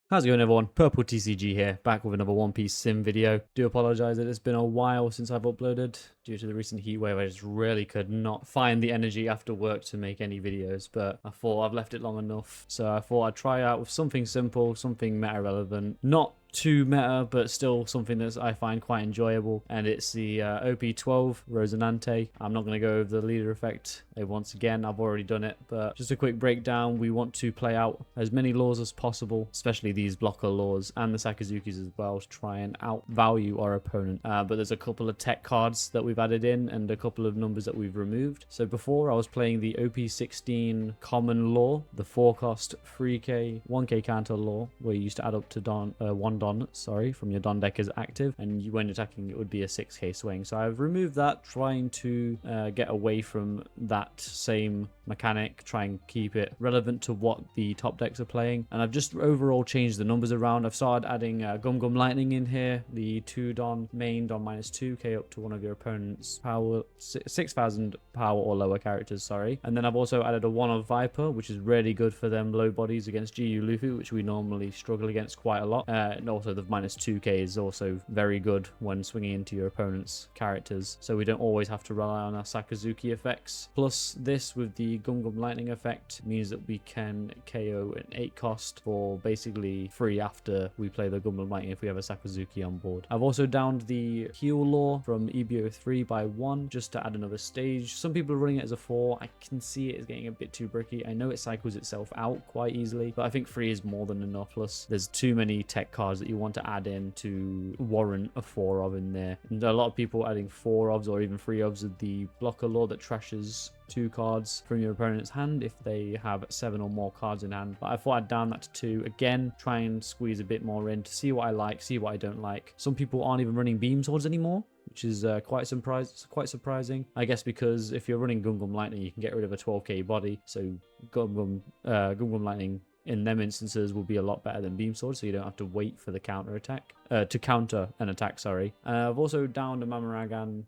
How's it going, everyone? Purple TCG here, back with another One Piece sim video. Do apologize that it's been a while since I've uploaded due to the recent heat wave. I just really could not find the energy after work to make any videos, but I thought I've left it long enough, so I thought I'd try out with something simple, something meta relevant, not too meta, but still something that I find quite enjoyable, and it's the OP12 Rosinante. I'm not going to go over the leader effect once again, I've already done it, but just a quick breakdown. We want to play out as many laws as possible, especially these blocker laws and the Sakazukis as well, to try and outvalue our opponent. But there's a couple of tech cards that we've added in and a couple of numbers that we've removed. So before, I was playing the OP16 common law, the 4-cost 3k 1k counter law, where you used to add up to one Don, from your Don deck as active, and you, when attacking, it would be a 6k swing. So I've removed that, trying to get away from that same mechanic, try and keep it relevant to what the top decks are playing. And I've just overall changed the numbers around. I've started adding Gum Gum Lightning in here, the 2 Don main Don minus 2k up to one of your opponent's power, 6,000 power or lower characters, sorry. And then I've also added a 1 of Wyper, which is really good for them low bodies against GU Luffy, which we normally struggle against quite a lot. And also the minus 2k is also very good when swinging into your opponent's characters, so we don't always have to rely on our Sakazuki effects. Plus this with the Gum Gum Lightning effect means that we can KO an 8 cost for basically free after we play the Gum Gum Lightning if we have a Sakazuki on board. I've also downed the heal law from EBO3 by 1 just to add another stage. Some people are running it as a 4. I can see it is getting a bit too bricky. I know it cycles itself out quite easily, but I think 3 is more than enough. Plus there's too many tech cards that you want to add in to warrant a 4 of in there, and a lot of people adding 4 ofs or even 3 ofs of the blocker law that trashes 2 cards from your opponent's hand if they have 7 or more cards in hand. But I thought I'd down that to 2 again, try and squeeze a bit more in to see what I like, see what I don't like. Some people aren't even running beam swords anymore, which is quite surprising, I guess, because if you're running Gum Gum Lightning, you can get rid of a 12k body, so Gum Gum Lightning in them instances will be a lot better than beam sword, so you don't have to wait for the counter attack to counter an attack, sorry. I've also downed a Mamaragan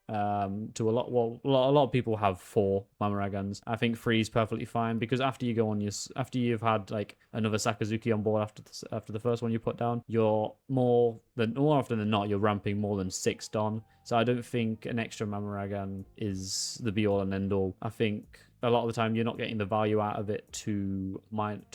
to a lot of people have 4 Mamaragans. I think 3 is perfectly fine, because after you go on after you've had like another Sakazuki on board after the first one you put down, you're more often than not you're ramping more than 6 Don. So I don't think an extra Mamaragan is the be all and end all. I think a lot of the time you're not getting the value out of it to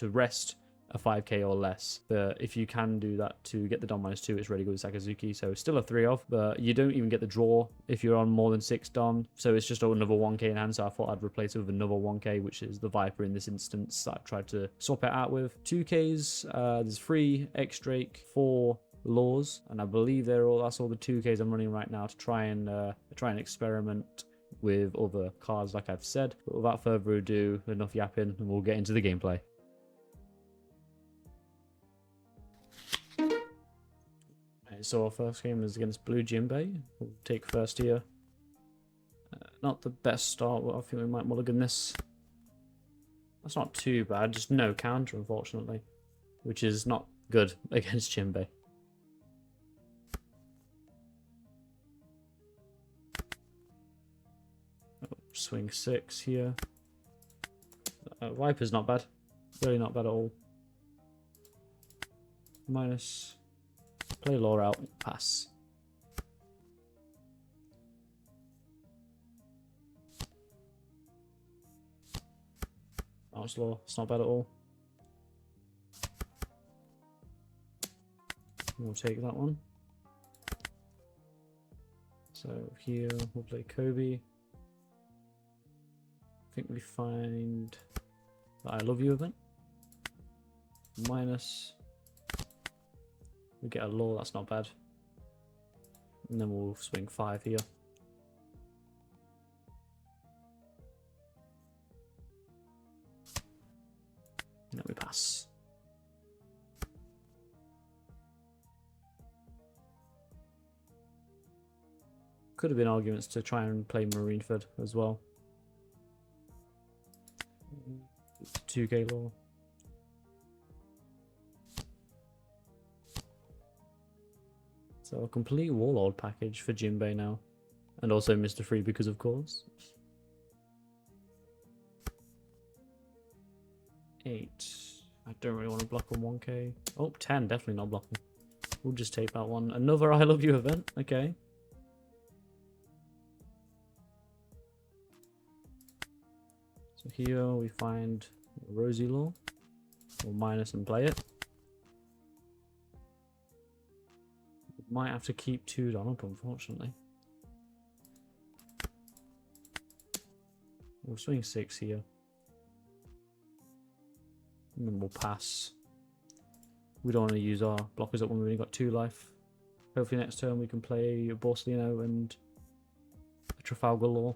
rest a 5k or less, but if you can do that to get the Don minus 2, it's really good with Sakazuki. So still a 3 off, but you don't even get the draw if you're on more than 6 Don, so it's just another 1k in hand. So I thought I'd replace it with another 1k, which is the Wyper in this instance that I've tried to swap it out with. 2ks, there's 3 X-Drake, 4 laws, and I believe that's all the 2ks I'm running right now to try and experiment with other cards, like I've said. But without further ado, enough yapping, and we'll get into the gameplay. Right, so our first game is against Blue Jinbe. We'll take first here. Not the best start, but I think we might mulligan this. That's not too bad, just no counter, unfortunately, which is not good against Jinbe. Swing 6 here. Wyper's not bad. Really not bad at all. Minus. Play law out. Pass. Bounce law. It's not bad at all. We'll take that one. So here we'll play Kobe. I think we find that I love you event. Minus. We get a law, that's not bad. And then we'll swing 5 here. And then we pass. Could have been arguments to try and play Marineford as well. 2k law. So a complete Warlord package for Jinbe now. And also Mr. Free because of course. 8. I don't really want to block on 1k. Oh, 10, definitely not blocking. We'll just take that one. Another I Love You event, okay. So here we find Rosie Law. We'll minus and play it. We might have to keep 2 Don up, unfortunately. We'll swing 6 here. And then we'll pass. We don't want to use our blockers up when we've only got 2 life. Hopefully next turn we can play Borsalino and a Trafalgar Law.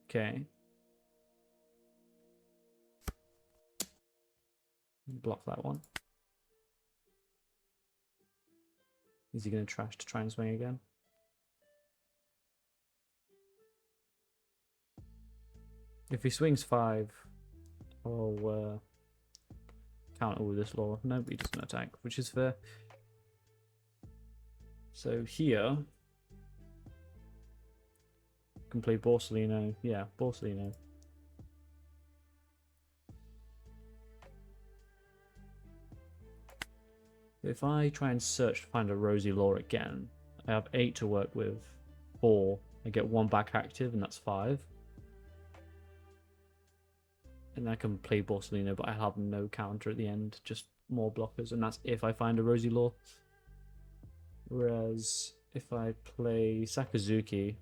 Okay. Block that one. Is he going to trash to try and swing again? If he swings 5, I'll counter with this law. No, he doesn't attack, which is fair. So here, you can play Borsalino. Yeah, Borsalino. If I try and search to find a Rosie Law again, I have 8 to work with, 4. I get 1 back active, and that's 5. And I can play Borsalino, but I have no counter at the end, just more blockers, and that's if I find a Rosie Law. Whereas if I play Sakazuki,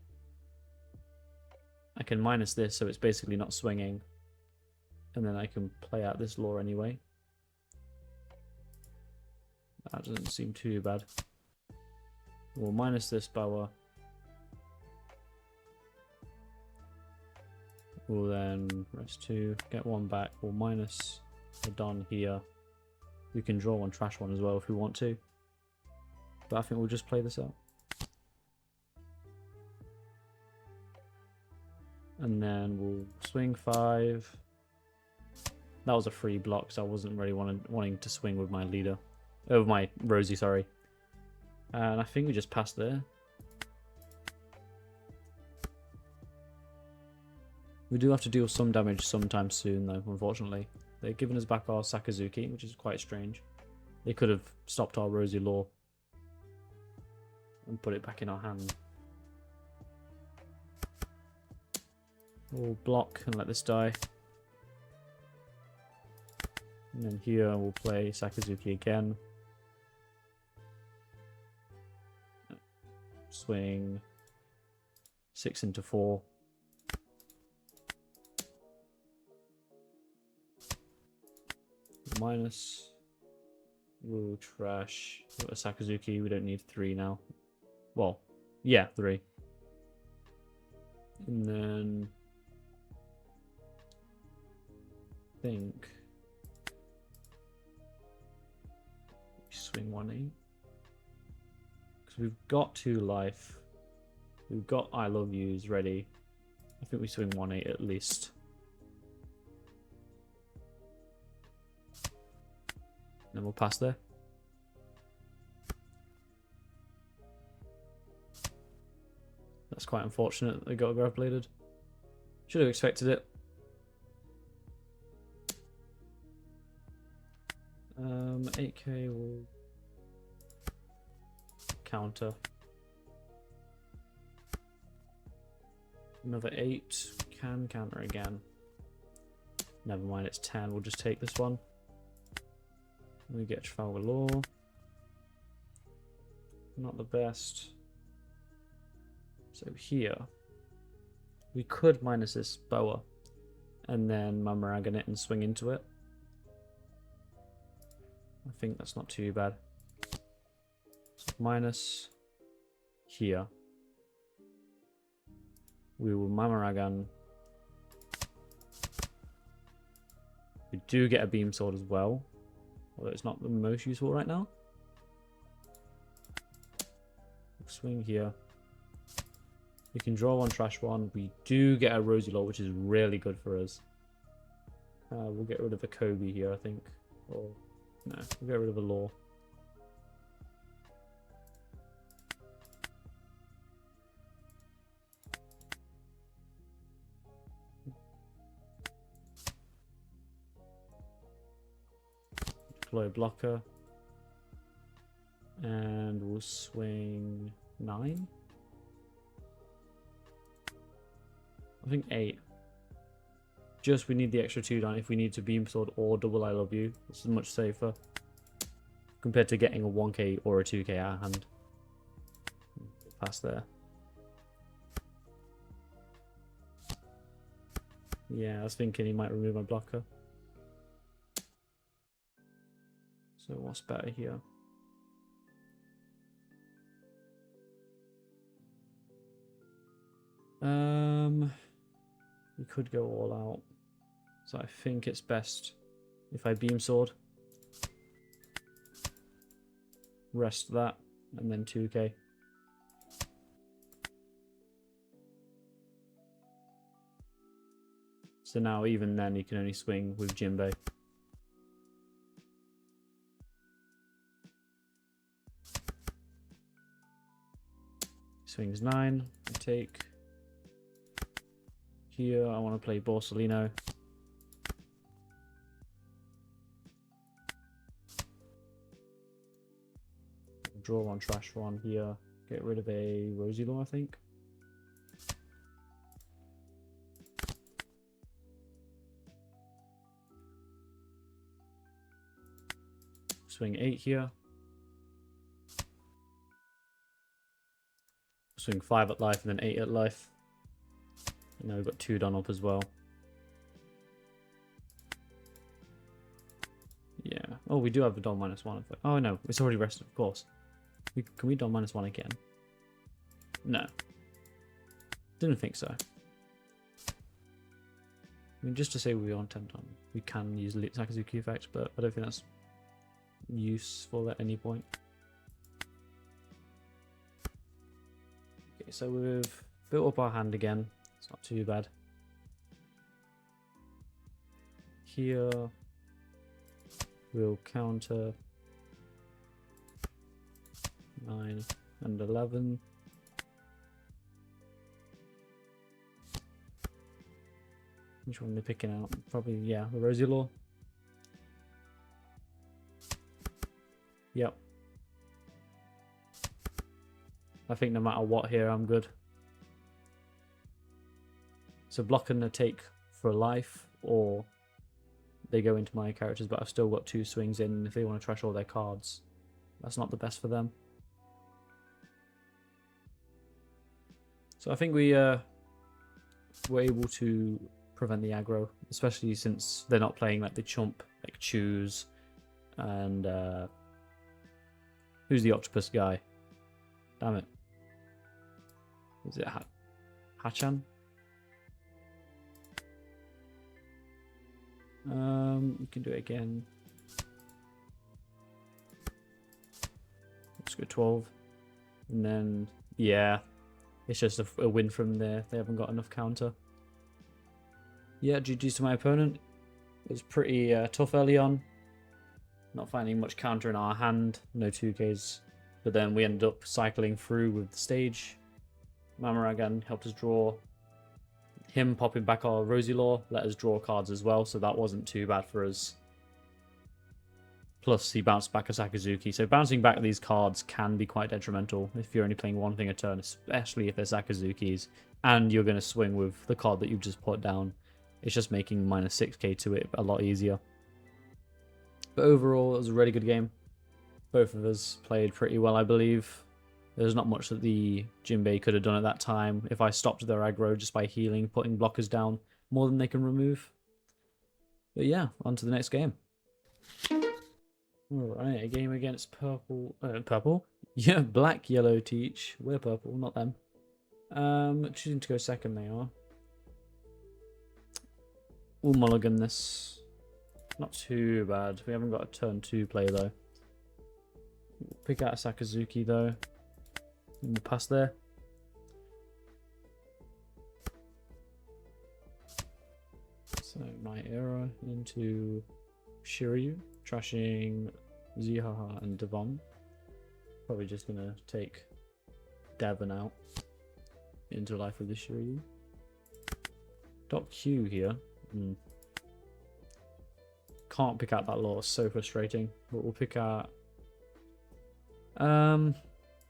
I can minus this, so it's basically not swinging, and then I can play out this law anyway. That doesn't seem too bad. We'll minus this Bower. We'll then rest 2, get 1 back. We'll minus the Don here. We can draw 1, trash 1 as well if we want to. But I think we'll just play this out. And then we'll swing 5. That was a free block, so I wasn't really wanting to swing with my leader. Oh, my Rosie, sorry. And I think we just passed there. We do have to deal some damage sometime soon, though, unfortunately. They're giving us back our Sakazuki, which is quite strange. They could have stopped our Rosie Law and put it back in our hand. We'll block and let this die. And then here we'll play Sakazuki again. Swing 6 into 4. Minus. We'll trash a Sakazuki. We don't need 3 now. Well, yeah, 3. And then I think we swing 1-8. Because we've got 2 life. We've got I Love Yous ready. I think we swing 1-8 at least. Then we'll pass there. That's quite unfortunate that they got grab bladed. Should have expected it. 8k will counter. Another 8 can counter again. Never mind, it's 10. We'll just take this one. We get Trafalgar Law. Not the best. So here, we could minus this Boa and then Mamaragan it and swing into it. I think that's not too bad. So minus here. We will Mamaragan. We do get a beam sword as well, although it's not the most useful right now. We'll swing here. We can draw 1, trash 1. We do get a Rosie Law, which is really good for us. We'll get rid of a Kobe here, I think. Or no, we'll get rid of a Law. deploy blocker. And we'll swing 9. I think 8. Just we need the extra 2 down if we need to beam sword or double I love you. This is much safer compared to getting a 1k or a 2k out of hand. Pass there. Yeah, I was thinking he might remove my blocker. So what's better here? We could go all out. So I think it's best if I beam sword. Rest that, and then 2k. So now even then you can only swing with Jinbe. Swings 9, I take. Here I want to play Borsalino. Draw 1, trash 1 here. Get rid of a Rosinante, I think. Swing 8 here. Swing 5 at life and then 8 at life. And now we've got 2 done up as well. Yeah. Oh, we do have a Don -1. Oh no, it's already rested, of course. Can we Don -1 again? No. Didn't think so. I mean, just to say we are on 10 Don, we can use the Sakazuki effect, but I don't think that's useful at any point. Okay, so we've built up our hand again. It's not too bad. Here we'll counter 9 and 11. Which one are they picking out? Probably, yeah, the Rosinante. Yep. I think no matter what here, I'm good. So blocking the take for life, or they go into my characters, but I've still got 2 swings in. If they want to trash all their cards, that's not the best for them. So I think we were able to prevent the aggro, especially since they're not playing like the chump, like Choose, and who's the octopus guy? Damn it. Is it Hachan? You can do it again. Let's go 12. And then, yeah, it's just a win from there. They haven't got enough counter. Yeah, GG's to my opponent. It was pretty tough early on. Not finding much counter in our hand. No 2Ks. But then we ended up cycling through with the stage. Mamaragan helped us draw. Him popping back our Rosinante let us draw cards as well, so that wasn't too bad for us. Plus, he bounced back a Sakazuki, so bouncing back these cards can be quite detrimental if you're only playing one thing a turn, especially if they're Sakazukis, and you're going to swing with the card that you've just put down. It's just making -6k to it a lot easier. But overall, it was a really good game. Both of us played pretty well, I believe. There's not much that the Jinbe could have done at that time. If I stopped their aggro just by healing, putting blockers down, more than they can remove. But yeah, on to the next game. Alright, a game against purple. Purple? Yeah, black, yellow, teach. We're purple, not them. Choosing to go second, they are. We'll mulligan this. Not too bad. We haven't got a turn 2 play though. We'll pick out a Sakazuki though. And we'll pass there. So my error into Shiryu, trashing Zihaha and Devon. Probably just gonna take Devon out into life with the Shiryu. Doc Q here. can't pick out that law. It's so frustrating. But we'll pick out...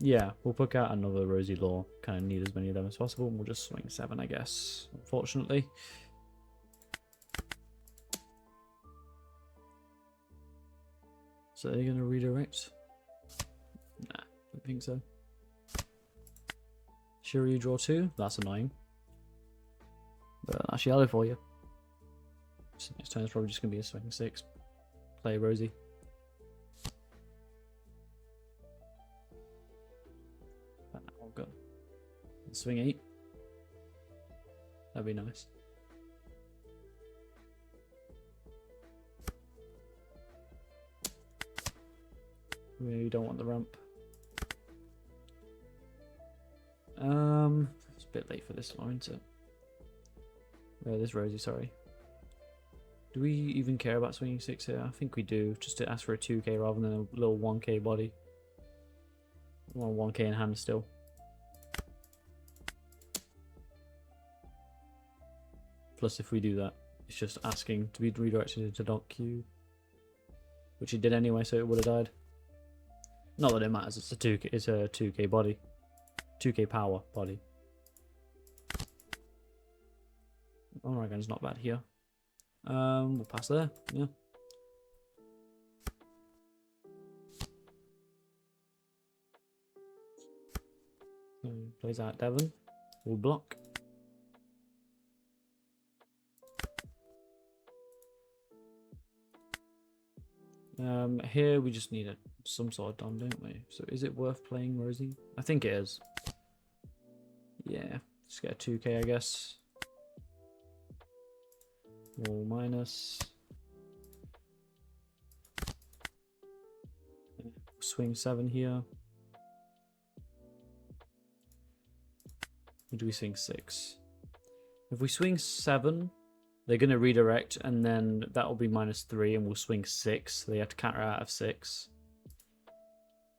yeah, we'll pick out another Rosy Law. Kind of need as many of them as possible. And we'll just swing 7, I guess, unfortunately. So they're going to redirect? Nah, don't think so. Shiryu draw 2? That's annoying. But that's yellow for you. So next turn is probably just going to be a swing 6. Play Rosie. But now I'll go. Swing 8. That'd be nice. We don't want the ramp. It's a bit late for this one, isn't it? This Rosie, sorry. Do we even care about swinging 6 here? I think we do, just to ask for a 2k rather than a little 1k body. Well, 1k in hand still. Plus, if we do that, it's just asking to be redirected into Dock Q, which it did anyway, so it would have died. Not that it matters. It's a 2k body, 2k power body. Oregon's not bad here. We'll pass there. Yeah. So plays out Devon. We'll block. Here we just need some sort of Dom, don't we? So is it worth playing Rosie? I think it is. Yeah, just get a 2k, I guess. Wall minus. Swing 7 here. Or do we swing 6? If we swing 7, they're going to redirect, and then that'll be -3, and we'll swing 6. So they have to counter out of 6.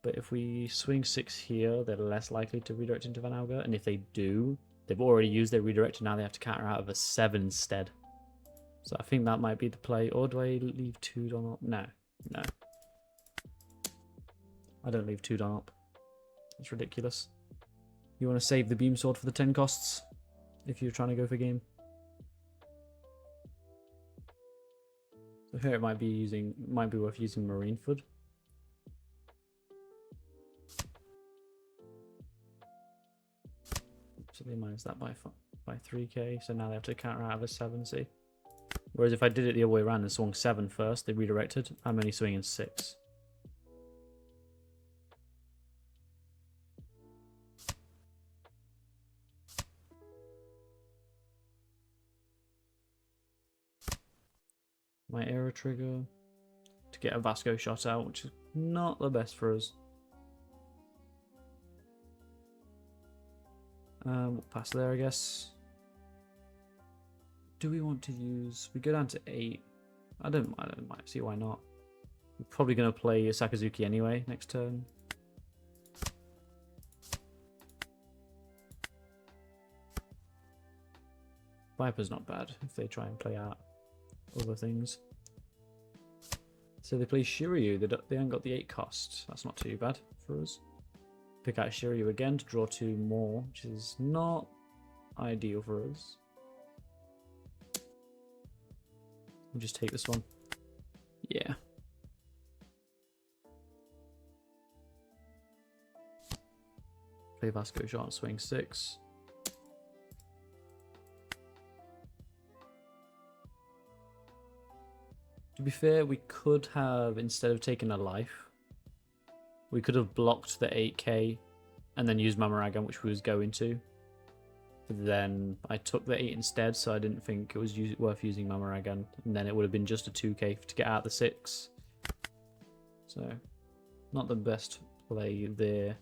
But if we swing 6 here, they're less likely to redirect into Van Alga. And if they do, they've already used their redirect, and now they have to counter out of a 7 instead. So I think that might be the play. Or do I leave 2 Don up? No. No. I don't leave 2 Don up. That's ridiculous. You want to save the beam sword for the 10 costs if you're trying to go for game. So here it might be worth using Marine Food. So they minus that by 3k. So now they have to counter out of a 7. See. Whereas if I did it the other way around and swung 7 first, they redirected. I'm only swinging 6. My arrow trigger to get a Vasco shot out, which is not the best for us. We'll pass there, I guess. Do we want to use... We go down to 8. I don't see why not. We're probably going to play Sakazuki anyway next turn. Wyper's not bad if they try and play out other things. So they play Shiryu. They haven't got the 8 cost. That's not too bad for us. Pick out Shiryu again to draw 2 more, which is not ideal for us. We'll just take this one. Yeah. Play Vasco shot, swing 6. To be fair, we could have, instead of taking a life, we could have blocked the 8k and then used Mamaragan, which we was going to. But then I took the 8 instead, so I didn't think it was worth using Mamaragan. And then it would have been just a 2k to get out the 6. So, not the best play there.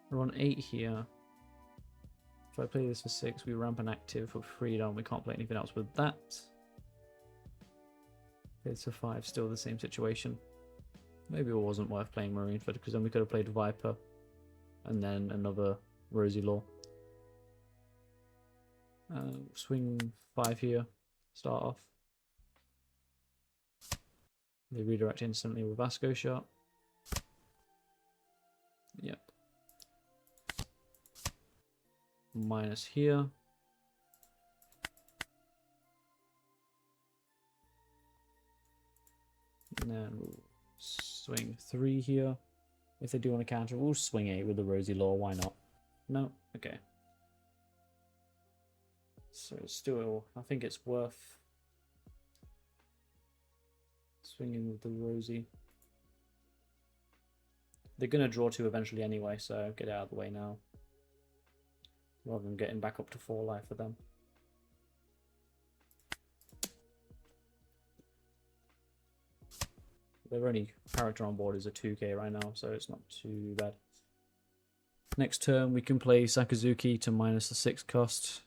We're on 8 here. If I play this for 6, we ramp an active for freedom. We can't play anything else with that. It's a 5, still the same situation. Maybe it wasn't worth playing Marineford, because then we could have played Wyper and then another Rosy Law. Swing 5 here. start off. They redirect instantly with Vasco shot. Yep. Minus here. And then we'll swing 3 here. If they do want to counter, we'll swing 8 with the Rosy Law. Why not? No? Okay. So still, I think it's worth swinging with the Rosy. They're going to draw 2 eventually anyway, so get it out of the way now. Rather than getting back up to 4 life for them. Their only character on board is a 2k right now, so it's not too bad. Next turn, we can play Sakazuki to minus the 6 cost.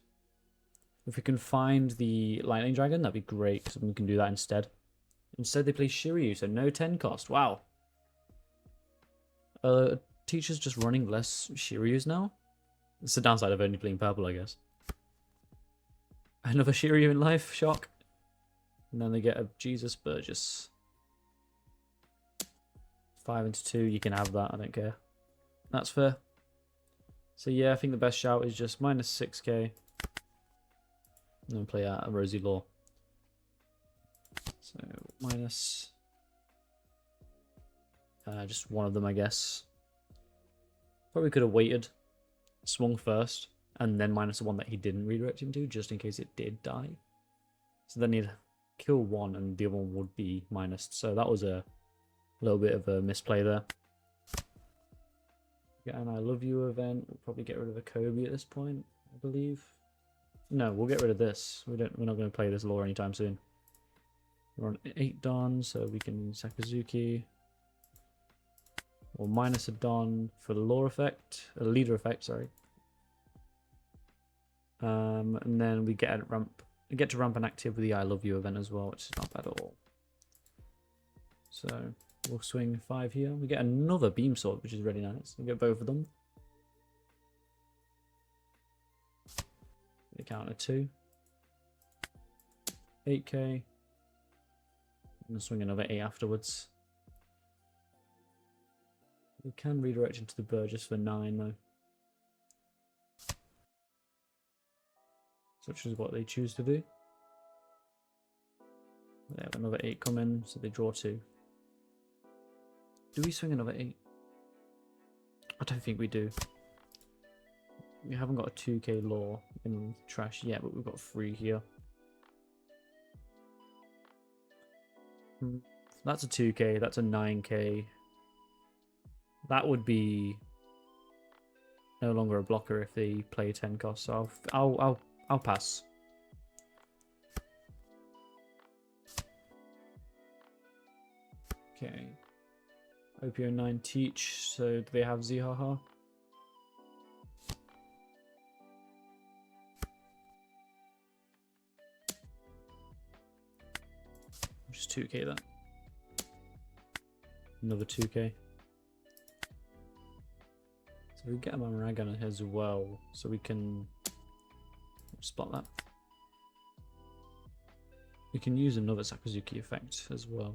If we can find the Lightning Dragon, that'd be great, because we can do that instead. Instead, they play Shiryu, so no 10 cost. Wow. Teacher's just running less Shiryus now. It's the downside of only playing purple, I guess. Another Shiryu in life, shock. And then they get a Jesus Burgess. 5 into 2, you can have that, I don't care. That's fair. So yeah, I think the best shout is just minus 6k. And then play a Rosy Law. So minus... just one of them, I guess. Probably could have waited. Swung first. And then minus the one that he didn't redirect him to, just in case it did die. So then he'd kill one and the other one would be minus. So that was a little bit of a misplay there. Get an I Love You event. We'll probably get rid of a Kobe at this point, I believe. No, we'll get rid of this. We're not going to play this lore anytime soon. We're on 8 Don, so we can Sakazuki. Or minus a Don for the lore effect, a leader effect, sorry. And then we get to rampant active with the I Love You event as well, which is not bad at all. So we'll swing 5 here. We get another beam sword, which is really nice. We get both of them. They counter 2. 8k. And swing another 8 afterwards. We can redirect into the Burgess for 9 though. Such is what they choose to do. They have another 8 come in, so they draw 2. Do we swing another 8? I don't think we do. We haven't got a 2k lore in trash yet, but we've got 3 here. That's a 2k, that's a 9k. That would be no longer a blocker if they play 10 cost, so I'll pass. Okay. OP09 teach, so do they have Zihaha? Just 2k that. Another 2k. So we get a Mamaragan as well, so we can spot that. We can use another Sakazuki effect as well.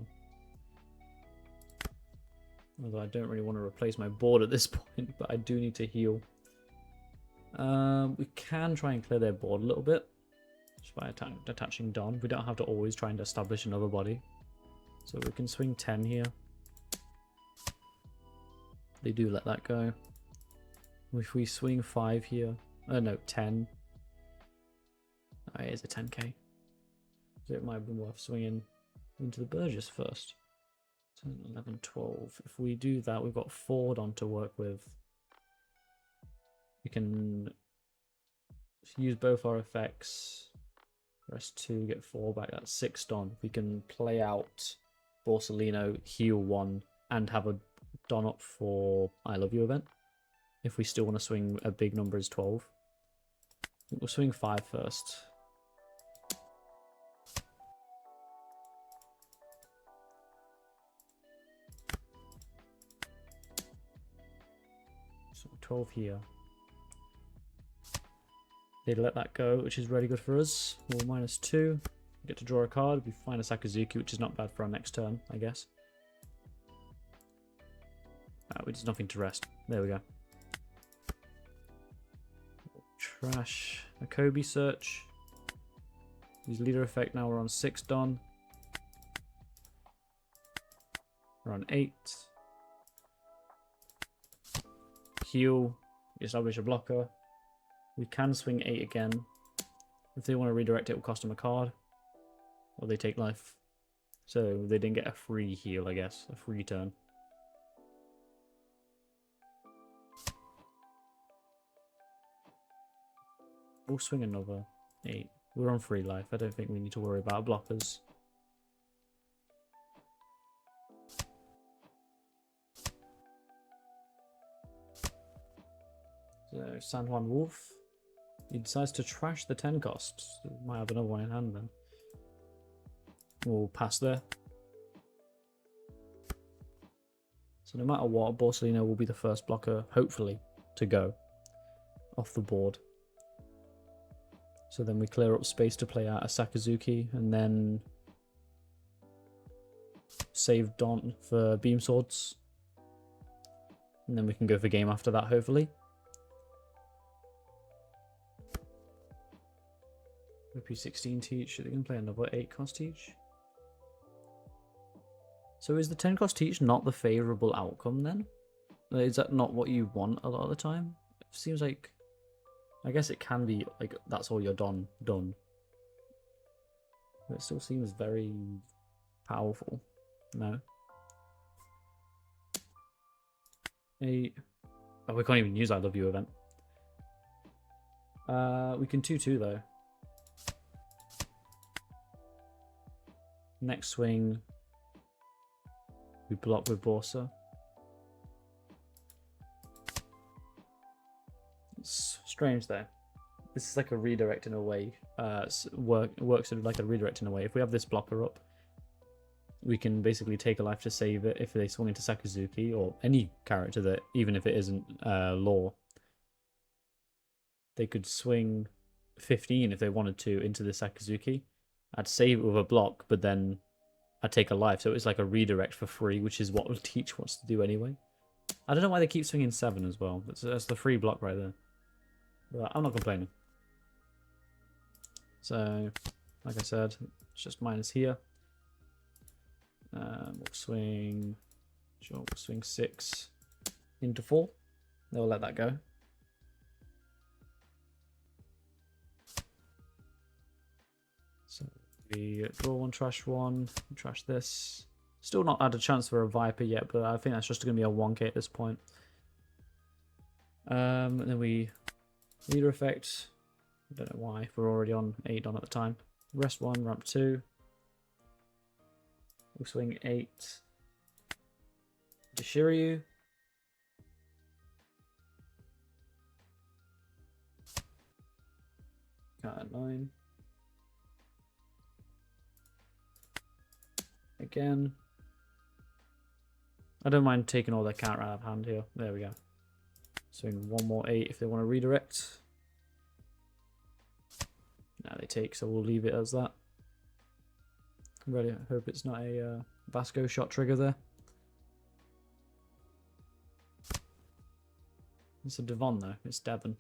Although I don't really want to replace my board at this point, but I do need to heal. We can try and clear their board a little bit just by attaching Don. We don't have to always try and establish another body. So we can swing 10 here. They do let that go. If we swing 5 here, no, 10. Oh, it is a 10k. So it might have been worth swinging into the Burgess first. 10, 11, 12. If we do that, we've got 4 Don to work with. We can use both our effects. Rest 2, get 4 back. That's 6 Don. We can play out Borsellino, heal 1, and have a Don up for I Love You event. If we still want to swing a big number as 12. We'll swing 5 first. So 12 here. They let that go, which is really good for us. We'll minus 2. Get to draw a card. We find a Sakazuki, which is not bad for our next turn, I guess. Which is nothing to rest. There we go. Trash a Kobe search. Use leader effect. Now we're on 6 Don. We're on 8. Heal. Establish a blocker. We can swing 8 again. If they want to redirect it, will cost them a card. Or they take life. So they didn't get a free heal, I guess. A free turn. We'll swing another 8. We're on free life. I don't think we need to worry about blockers. So San Juan Wolf. He decides to trash the 10 costs. Might have another one in hand then. We'll pass there. So no matter what, Borsalino will be the first blocker, hopefully, to go off the board. So then we clear up space to play out a Sakazuki and then save Don for Beam Swords. And then we can go for game after that, hopefully. OP16 teach. Are they going to play another 8 cost teach? So is the 10 cost teach not the favourable outcome then? Is that not what you want a lot of the time? It seems like... I guess it can be like that's all you're done. But it still seems very powerful. No. 8. Oh, we can't even use I Love You event. We can 2-2 though. Next swing, we block with Borsa. It's strange though. This is like a redirect in a way. Works like a redirect in a way. If we have this blocker up, we can basically take a life to save it if they swing into Sakazuki or any character that, even if it isn't law. They could swing 15 if they wanted to into the Sakazuki. I'd save it with a block, but then I'd take a life. So it's like a redirect for free, which is what Teach wants to do anyway. I don't know why they keep swinging 7 as well. That's the free block right there. But I'm not complaining. So, like I said, it's just minus here. We'll swing... Sure, we'll swing 6 into 4. They'll let that go. So we draw 1, trash this. Still not had a chance for a Wyper yet, but I think that's just going to be a 1k at this point. And then we leader effect. I don't know why. We're already on 8 on at the time. Rest 1, ramp 2. We'll swing 8. To Shiryu. Cut at 9. Again. I don't mind taking all their counter out of hand here. There we go. Swing 1 more 8 if they want to redirect. No, they take, so we'll leave it as that. Really hope it's not a Vasco shot trigger there. It's a Devon though, it's Devon.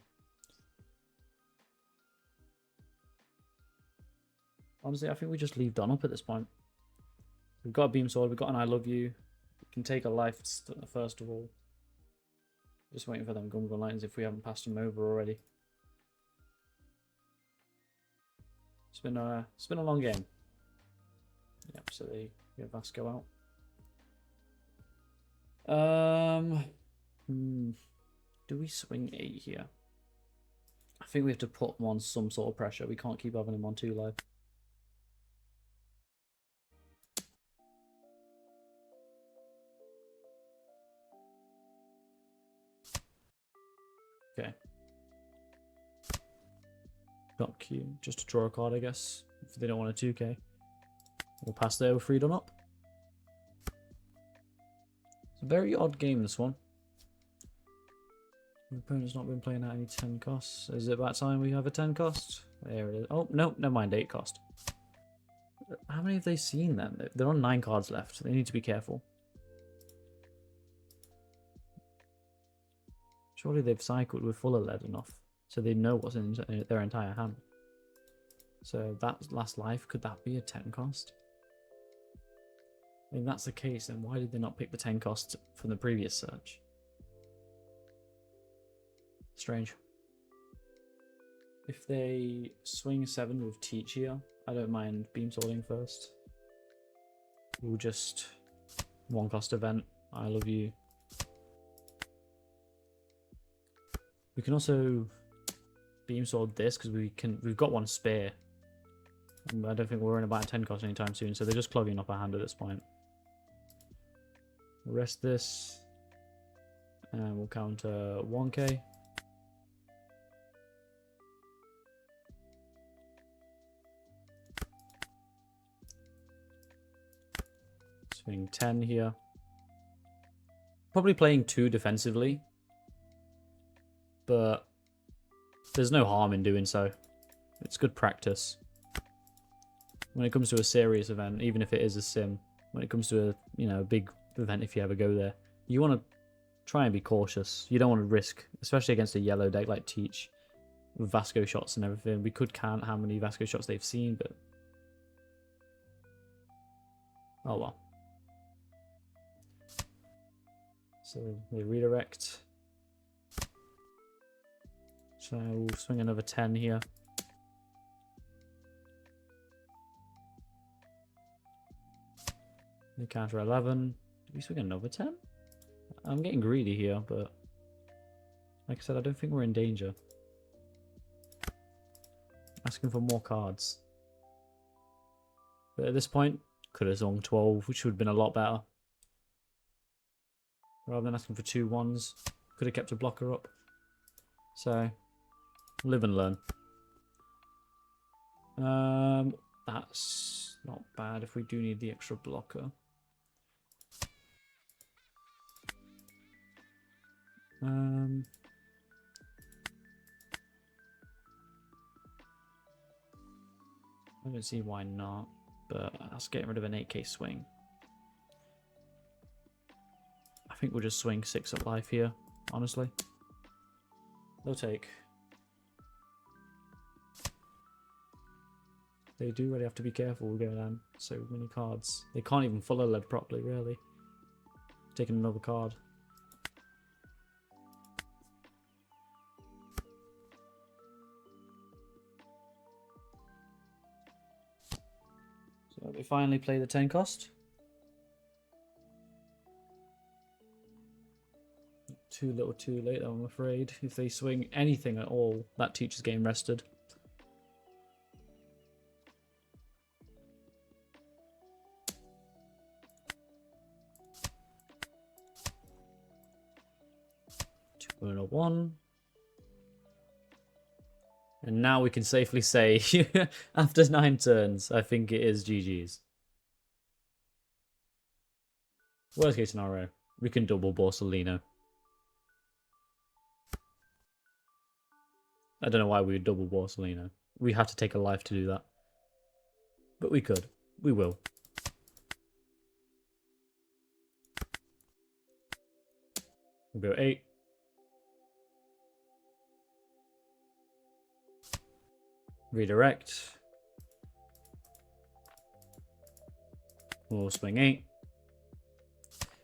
Honestly, I think we just leave Don up at this point. We've got a Beam Sword, we've got an I Love You. We can take a life first of all. Just waiting for them Gunga Lightnings if we haven't passed them over already. It's been a long game. Yep, so they get Vasco out. Do we swing 8 here? I think we have to put him on some sort of pressure. We can't keep having him on 2 life. Okay. Got Q, just to draw a card, I guess. If they don't want a 2k. We'll pass there with freedom up. It's a very odd game, this one. The opponent's not been playing out any 10 costs. Is it about time we have a 10 cost? There it is. Oh, no, never mind, 8 cost. How many have they seen then? They're on 9 cards left. They need to be careful. Surely they've cycled with fuller lead enough so they know what's in their entire hand. So that last life, could that be a 10 cost? If that's the case, then why did they not pick the 10 cost from the previous search? Strange. If they swing 7 with Teach here, I don't mind beam swording first. We'll just 1 cost event. I love you. We can also beam sword this because we've got 1 spare. And I don't think we're in about a 10 cost anytime soon, so they're just clogging up our hand at this point. We'll rest this. And we'll counter 1k. Swing 10 here. Probably playing 2 defensively. But there's no harm in doing so. It's good practice. When it comes to a serious event, even if it is a sim, when it comes to a big event, if you ever go there, you want to try and be cautious. You don't want to risk, especially against a yellow deck like Teach, with Vasco shots and everything. We could count how many Vasco shots they've seen, but oh well. So we redirect. So we'll swing another 10 here. We counter 11. Do we swing another 10? I'm getting greedy here, but like I said, I don't think we're in danger. Asking for more cards. But at this point, could have swung 12, which would have been a lot better. Rather than asking for 2 1s, could have kept a blocker up. So, live and learn. That's not bad if we do need the extra blocker. I don't see why not, but that's getting rid of an 8k swing. I think we'll just swing 6 at life here, honestly. No take. They do really have to be careful with going down so many cards. They can't even fuller lead properly, really. Taking another card. So they finally play the 10 cost. Too little too late, I'm afraid. If they swing anything at all, that Teacher's game rested. Two and a 1. And now we can safely say, after 9 turns, I think it is GG's. Worst case scenario, we can double Borsalino. I don't know why we would double Borsalino. We have to take a life to do that. But we could. We will. We'll go 8. Redirect. We'll swing 8.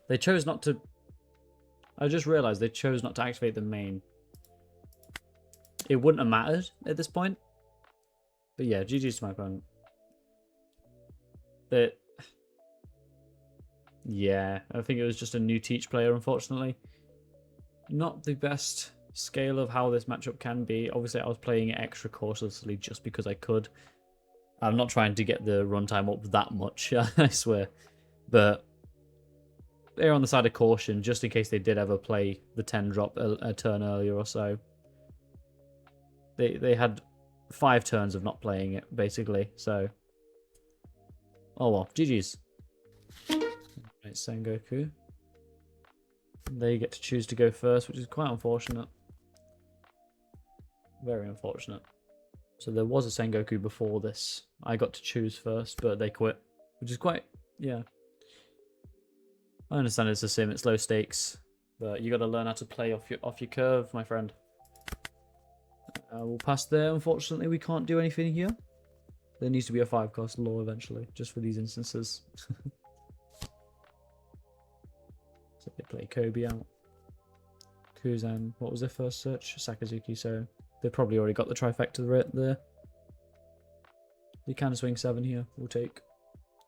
They chose not to... I just realised they chose not to activate the main. It wouldn't have mattered at this point. But yeah, GG's to my opponent. But... yeah, I think it was just a new Teach player, unfortunately. Not the best scale of how this matchup can be. Obviously, I was playing it extra cautiously just because I could. I'm not trying to get the runtime up that much, I swear. But they're on the side of caution, just in case they did ever play the 10 drop a turn earlier or so. They had 5 turns of not playing it, basically, so... oh well, GG's. Right, Sengoku. They get to choose to go first, which is quite unfortunate. Very unfortunate. So there was a Sengoku before this. I got to choose first, but they quit, which is quite, yeah. I understand it's a sim, it's low stakes, but you got to learn how to play off your curve, my friend. We'll pass there. Unfortunately, we can't do anything here. There needs to be a 5-cost law eventually, just for these instances. So they play Kobe out. Kuzan, what was their first search? Sakazuki, so they probably already got the trifecta right there. You can swing 7 here, we'll take.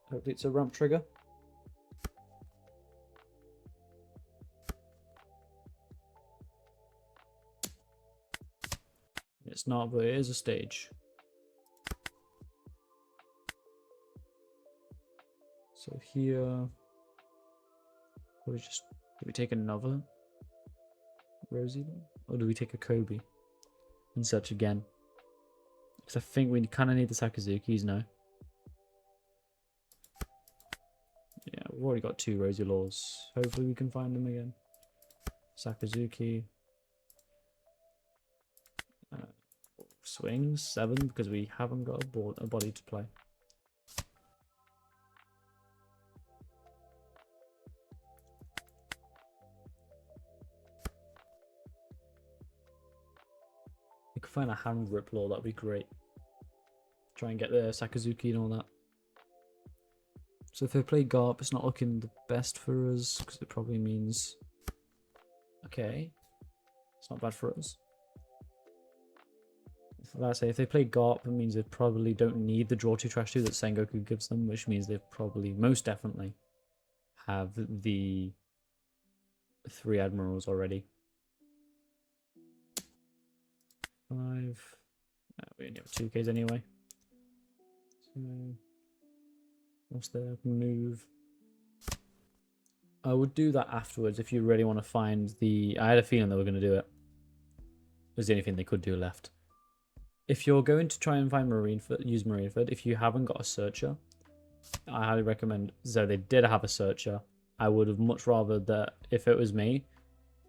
Hopefully it's a ramp trigger. It's not, but it is a stage. So here, do we take another Rosie, or do we take a Kobe and search again? Because I think we kind of need the Sakazukis now. Yeah, we've already got 2 Rosie Laws. Hopefully we can find them again. Sakazuki. Swings 7 because we haven't got a body to play. We could find a hand grip law, that'd be great. Try and get the Sakazuki and all that. So if they play Garp, it's not looking the best for us because it probably means. Okay, it's not bad for us. Like I say, if they play Garp, it means they probably don't need the draw 2 trash 2 that Sengoku gives them, which means they probably most definitely have the 3 admirals already. 5. We only have 2Ks anyway. So, what's their move? I would do that afterwards if you really want to find the. I had a feeling they were going to do it. It was the only thing they could do left. If you're going to try and find Marineford, use Marineford, if you haven't got a searcher, I highly recommend. So they did have a searcher. I would have much rather that, if it was me,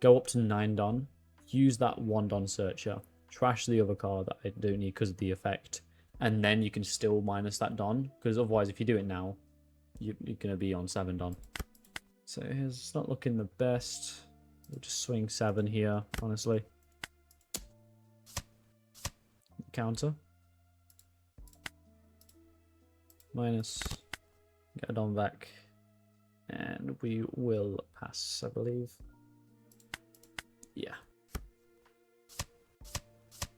go up to 9 Don, use that 1 Don searcher, trash the other card that I don't need because of the effect, and then you can still minus that Don, because otherwise if you do it now, you're going to be on 7 Don. So it's not looking the best. We'll just swing 7 here, honestly. Counter. Minus. Get a Don back. And we will pass, I believe. Yeah.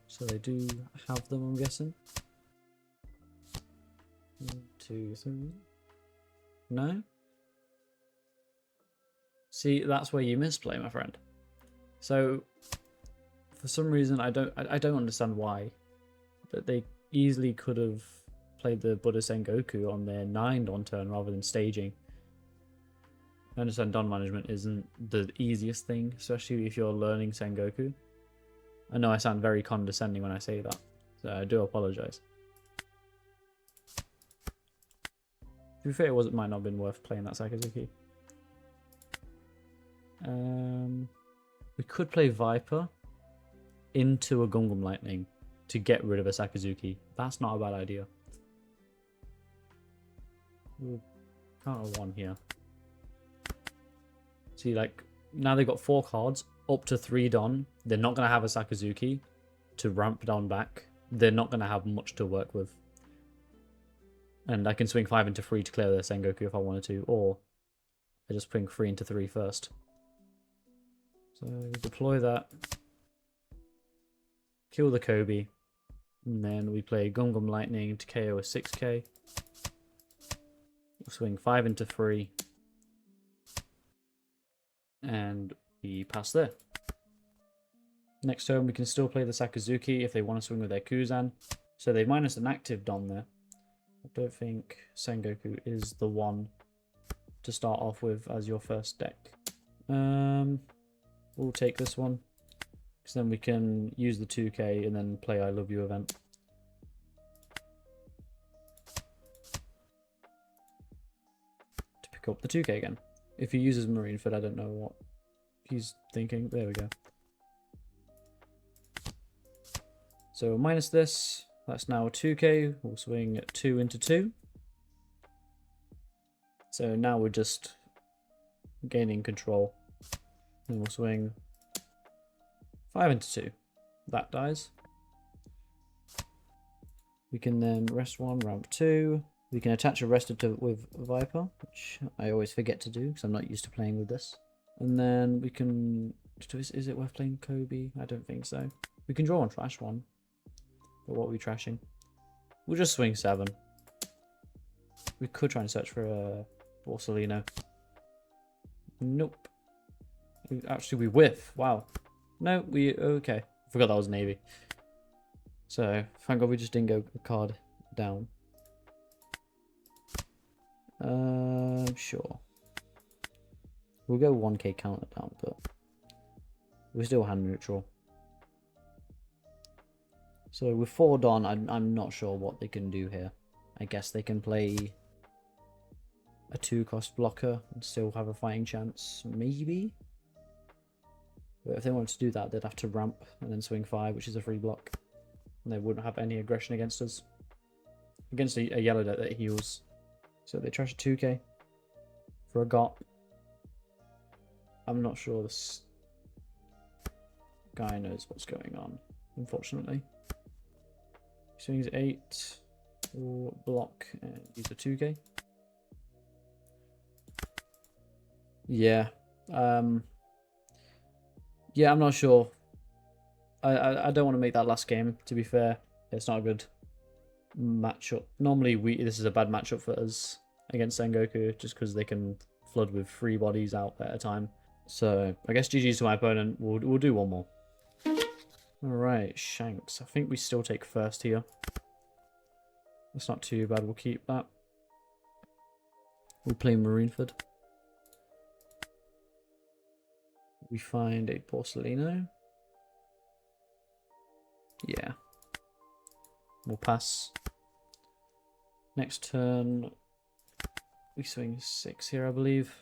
So they do have them, I'm guessing. 1, 2, 3. No? See, that's where you misplay, my friend. So, for some reason, I don't understand why. But they easily could have played the Buddha Sengoku on their 9 Don turn rather than staging. I understand Don management isn't the easiest thing, especially if you're learning Sengoku. I know I sound very condescending when I say that, so I do apologize. To be fair, it might not have been worth playing that Sakazuki. We could play Wyper into a Gungam Lightning to get rid of a Sakazuki. That's not a bad idea. We'll counter 1 here. See, like, now they've got 4 cards, up to 3 Don. They're not going to have a Sakazuki to ramp down back. They're not going to have much to work with. And I can swing 5 into 3 to clear their Sengoku if I wanted to, or I just bring 3 into 3 first. So we deploy that. Kill the Kobe. And then we play Gungam Lightning to KO a 6k. We'll swing 5 into 3. And we pass there. Next turn we can still play the Sakazuki if they want to swing with their Kuzan. So they minus an active Don there. I don't think Sengoku is the one to start off with as your first deck. We'll take this one, because then we can use the 2k and then play I Love You event. To pick up the 2k again. If he uses Marineford, I don't know what he's thinking. There we go. So minus this, That's now a 2k. We'll swing 2 into 2. So now we're just gaining control. And we'll swing 5 into 2. That dies. We can then rest 1, ramp 2. We can attach a rester with Wyper, which I always forget to do because I'm not used to playing with this. And then we can... Is it worth playing Kobe? I don't think so. We can draw on trash 1. But what are we trashing? We'll just swing 7. We could try and search for a Borsalino. Nope. Actually, we whiff. Wow. No, we... Okay. Forgot that was Navy. So, thank God we just didn't go a card down. Sure. We'll go 1k counter down, but we're still hand neutral. So with 4 Don, I'm not sure what they can do here. I guess they can play a 2-cost blocker and still have a fighting chance, maybe. But if they wanted to do that, they'd have to ramp and then swing 5, which is a free block. And they wouldn't have any aggression against us. Against a yellow deck that heals. So they trash a 2k for a got. I'm not sure this guy knows what's going on, unfortunately. Swings 8 or block and use a 2k. Yeah. Yeah, I'm not sure. I don't want to make that last game, to be fair. It's not a good matchup. Normally this is a bad matchup for us against Sengoku, just because they can flood with 3 bodies out at a time. So I guess GG's to my opponent. We'll do one more. Alright, Shanks. I think we still take first here. That's not too bad. We'll keep that. We'll play Marineford. We find a Borsalino. Yeah. We'll pass. Next turn, we swing 6 here, I believe.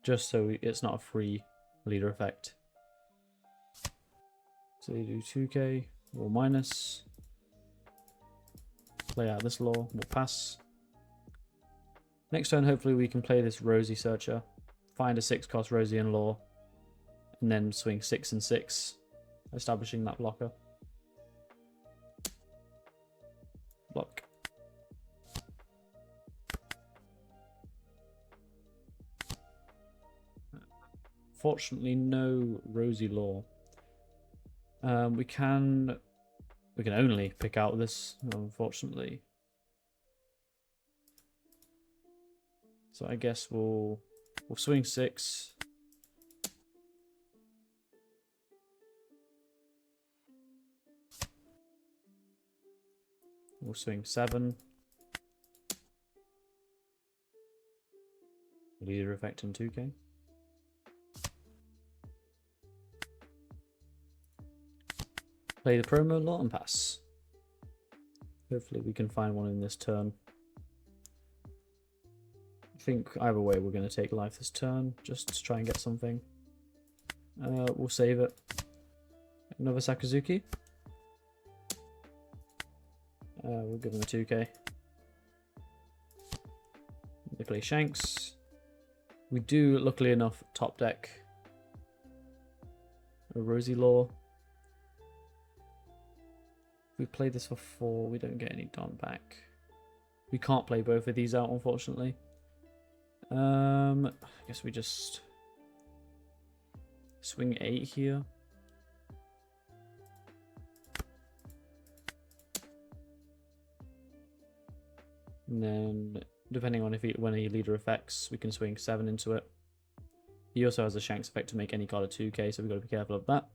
Just so it's not a free leader effect. So you do 2k, we'll minus. Play out this law, we'll pass. Next turn, hopefully we can play this Rosie Searcher. Find a 6-cost Rosie and Law. And then swing 6 and 6. Establishing that blocker. Block. Fortunately, no Rosie Law. We can only pick out this, unfortunately. So I guess we'll swing 6. We'll swing 7. Leader effect in 2k. Play the promo lot and pass. Hopefully we can find one in this turn. I think either way we're going to take life this turn, just to try and get something. We'll save it. Another Sakazuki. We'll give him a 2k. They play Shanks. We do, luckily enough, top deck a Rosie Law. If we play this for 4, we don't get any Don back. We can't play both of these out, unfortunately. I guess we just swing 8 here. And then, depending on when he leader effects, we can swing 7 into it. He also has a Shanks effect to make any card a 2k, so we've got to be careful of that.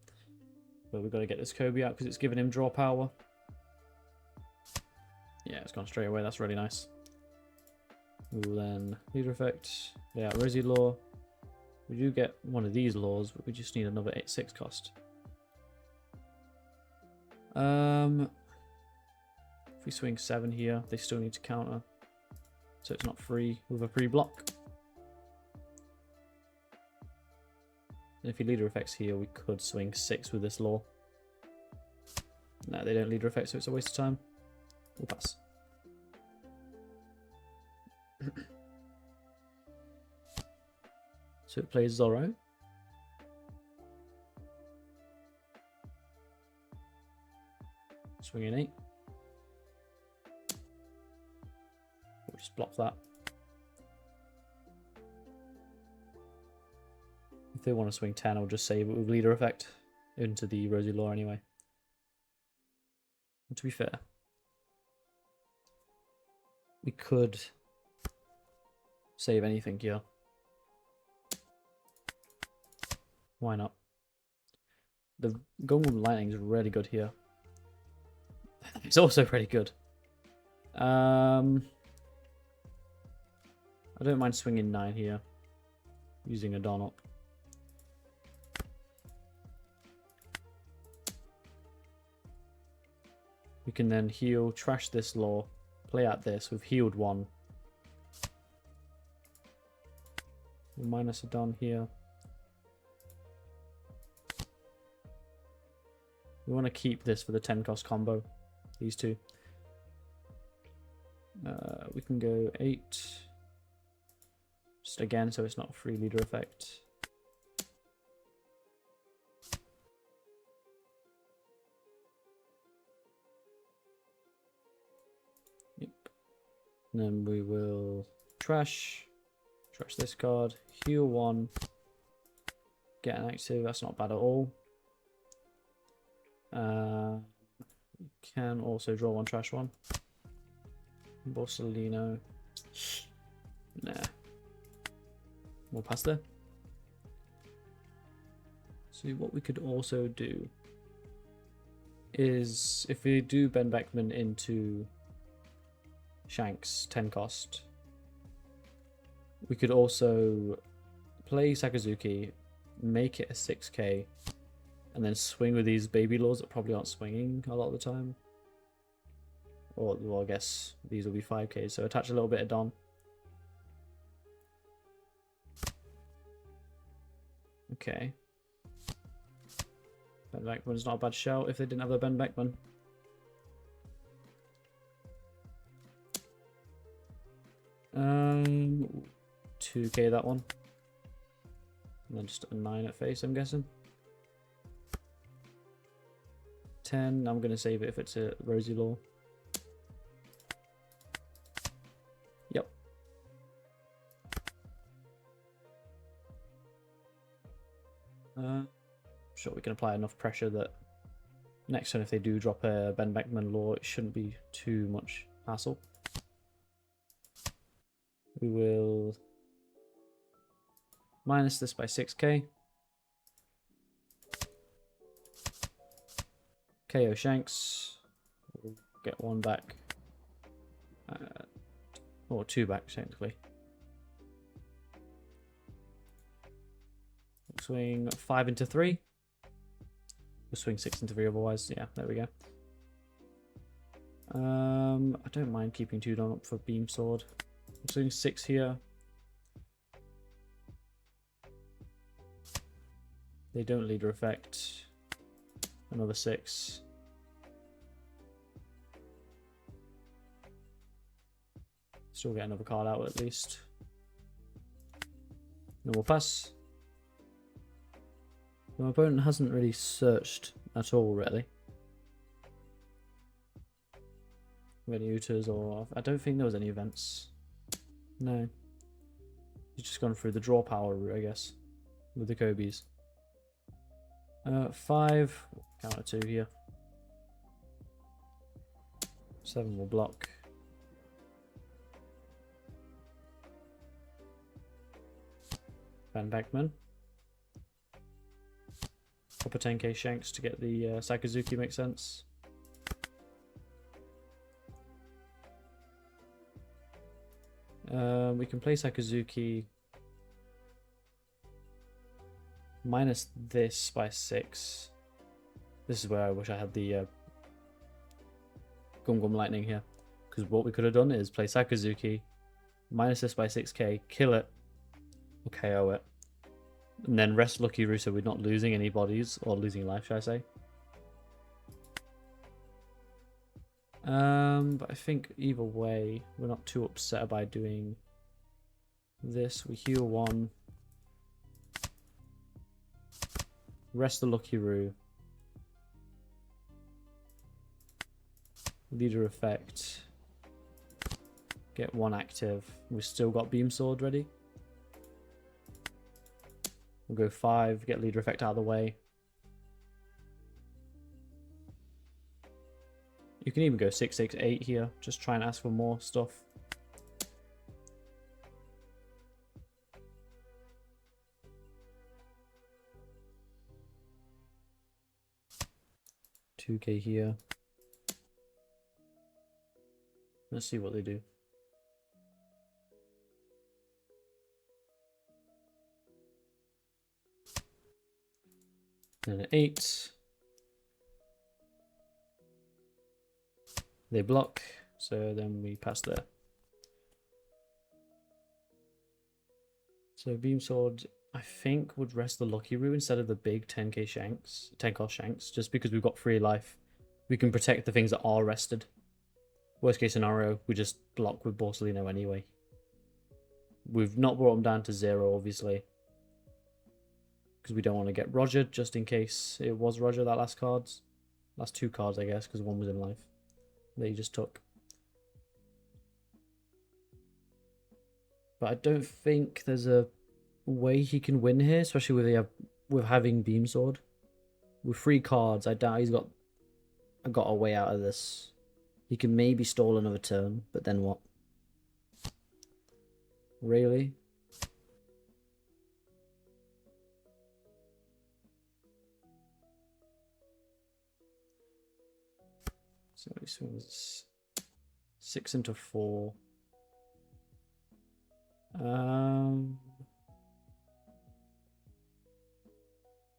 But we've got to get this Kobe out because it's giving him draw power. Yeah, it's gone straight away. That's really nice. We'll then leader effect. Yeah, Rosie Law. We do get one of these laws, but we just need another 8/6 cost. If we swing 7 here, they still need to counter. So it's not free with a free block. And if he leader effects here, we could swing 6 with this law. No, they don't leader effect, so it's a waste of time. We'll pass. So it plays Zorro. Swing in 8. We'll just block that. If they want to swing 10, I'll just save it with leader effect into the Rosy Law anyway. And to be fair, we could save anything here. Why not? The Golden Lightning is really good here. It's also pretty good. I don't mind swinging 9 here, using a Dawn up. We can then heal, trash this law, play out this. We've healed 1. We'll minus a Dawn here. We want to keep this for the 10 cost combo. These two. We can go 8. Just again, so it's not a free leader effect. Yep. And then we will trash this card, heal 1, get an active. That's not bad at all. We can also draw 1, trash 1. Borsellino. Nah. We'll pass there. So what we could also do is, if we do Ben Beckman into Shanks 10 cost, we could also play Sakazuki, make it a 6k, and then swing with these baby laws that probably aren't swinging a lot of the time. Or, well, I guess these will be 5k, so attach a little bit of Don. Okay. Ben Beckman's not a bad shout if they didn't have a Ben Beckman. Um, 2k that one. And then just a 9 at face, I'm guessing. 10, I'm going to save it if it's a Rosy Law. Yep. Sure, we can apply enough pressure that next turn if they do drop a Ben Beckman Law, it shouldn't be too much hassle. We will minus this by 6k. KO Shanks. We'll get 1 back. Or 2 back, technically. We'll swing 5 into 3. We'll swing 6 into 3 otherwise. Yeah, there we go. I don't mind keeping 2 down up for Beam Sword. I'm swinging 6 here. They don't leader effect. Another 6. Still get another card out at least. Then we'll pass. My opponent hasn't really searched at all, really. Any Utas or... I don't think there was any events. No. He's just gone through the draw power route, I guess. With the Kobe's. 5. Counter 2 here. 7 will block. Ben Beckman. Up a 10k Shanks to get the Sakazuki, makes sense. We can play Sakazuki. Minus this by 6. This is where I wish I had the Gum Gum Lightning here. Because what we could have done is play Sakazuki, minus this by 6k, kill it, or KO it. And then rest Lucky Roo so we're not losing any bodies, or losing life, should I say. But I think either way, we're not too upset by doing this. We heal one. Rest the Lucky Roo. Leader effect. Get one active. We've still got Beam Sword ready. We'll go 5, get leader effect out of the way. You can even go 6, 6, 8 here. Just try and ask for more stuff. $2K here. Let's see what they do. And an 8. They block, so then we pass there. So Beam Sword, I think, would rest the Lucky Roo instead of the big 10k Shanks, 10 cost Shanks, just because we've got free life. We can protect the things that are rested. Worst case scenario, we just block with Borsalino anyway. We've not brought them down to 0, obviously, because we don't want to get Rogered, just in case it was Roger that last cards. Last 2 cards, I guess, because one was in life that he just took. But I don't think there's a way he can win here, especially with having Beam Sword. With 3 cards, I doubt he's got a way out of this. He can maybe stall another turn, but then what? Really? So he swings 6 into 4.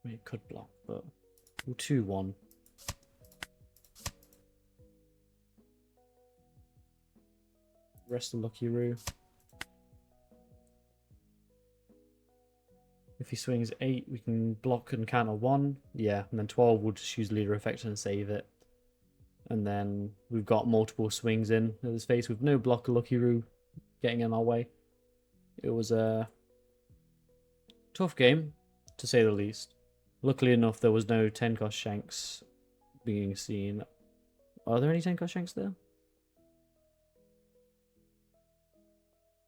It could block, but we'll 2-1. Rest the Lucky Roo. If he swings 8, we can block and counter 1. Yeah, and then 12 we'll just use leader effect and save it. And then we've got multiple swings in at his face with no block Lucky Roo getting in our way. It was a tough game, to say the least. Luckily enough, there was no 10 cost Shanks being seen. Are there any 10 cost Shanks there?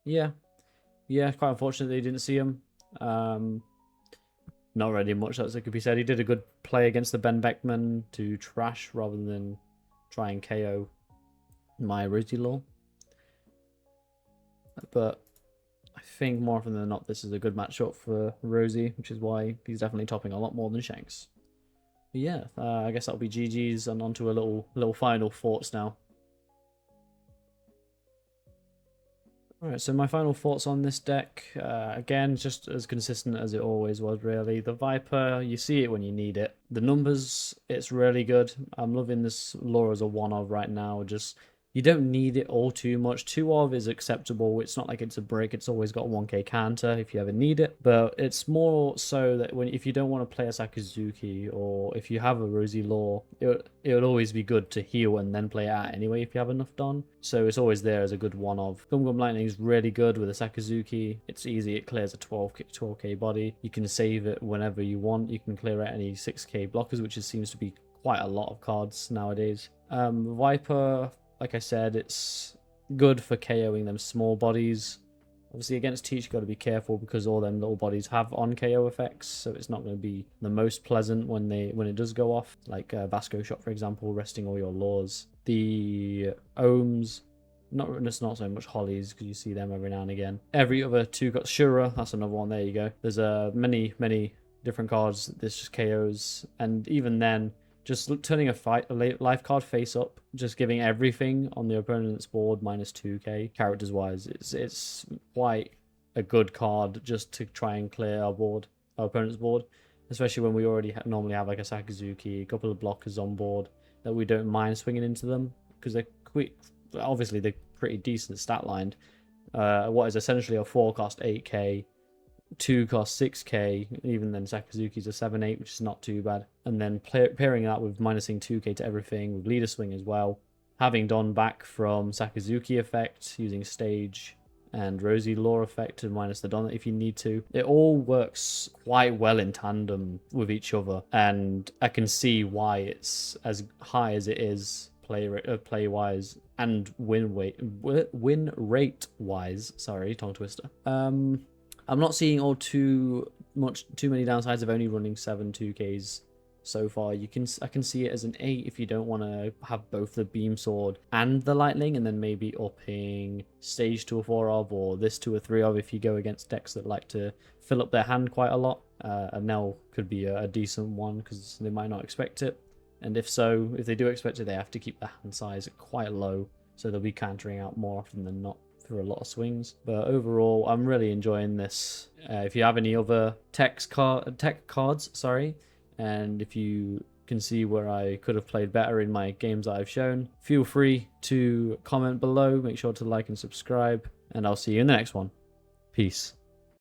Yeah. Yeah, quite unfortunate they didn't see him. Not really much that could be said. He did a good play against the Ben Beckman to trash rather than try and KO my Rosie Law. But I think more often than not, this is a good matchup for Rosie, which is why he's definitely topping a lot more than Shanks. But yeah, I guess that'll be GG's, and on to a little final thoughts now. Alright, so my final thoughts on this deck, again, just as consistent as it always was, really. The Wyper, you see it when you need it. The numbers, it's really good. I'm loving this lore as a one-of right now. Just, you don't need it all too much. 2-of is acceptable. It's not like it's a brick. It's always got a 1k counter if you ever need it. But it's more so that if you don't want to play a Sakazuki, or if you have a Rosie Law, it would always be good to heal and then play it out anyway if you have enough done. So it's always there as a good one-of. Gum Gum Lightning is really good with a Sakazuki. It's easy. It clears a 12k body. You can save it whenever you want. You can clear out any 6k blockers, which seems to be quite a lot of cards nowadays. Wyper, like I said, it's good for KOing them small bodies. Obviously against Teach you got to be careful because all them little bodies have on KO effects, so it's not going to be the most pleasant when it does go off, like Vasco Shot for example, resting all your laws. The Ohms, it's not so much Hollies because you see them every now and again. Every other 2 got Shura, that's another one, there you go. There's many different cards this just KOs, and even then, just turning a life card face up, just giving everything on the opponent's board minus 2k characters wise, it's quite a good card just to try and clear our opponent's board, especially when we already normally have like a Sakazuki, a couple of blockers on board that we don't mind swinging into them because they're quick. Obviously they're pretty decent stat lined. What is essentially a 4-cost 8k 2 costs 6k, even then Sakazuki's a 7-8, which is not too bad. And then pairing that with minusing 2k to everything with leader swing as well. Having Don back from Sakazuki effect, using stage and Rosie lore effect to minus the Don if you need to. It all works quite well in tandem with each other, and I can see why it's as high as it is play wise and win rate wise. Sorry, tongue twister. I'm not seeing too many downsides of only running 7 2Ks so far. I can see it as an 8 if you don't want to have both the beam sword and the lightning, and then maybe upping stage to a 4 of, or this to a 3 of if you go against decks that like to fill up their hand quite a lot. Enel could be a decent one because they might not expect it, and if they do expect it, they have to keep their hand size quite low, so they'll be countering out more often than not through a lot of swings. But overall, I'm really enjoying this. If you have any other tech cards, sorry, and if you can see where I could have played better in my games that I've shown, feel free to comment below. Make sure to like and subscribe, and I'll see you in the next one. Peace.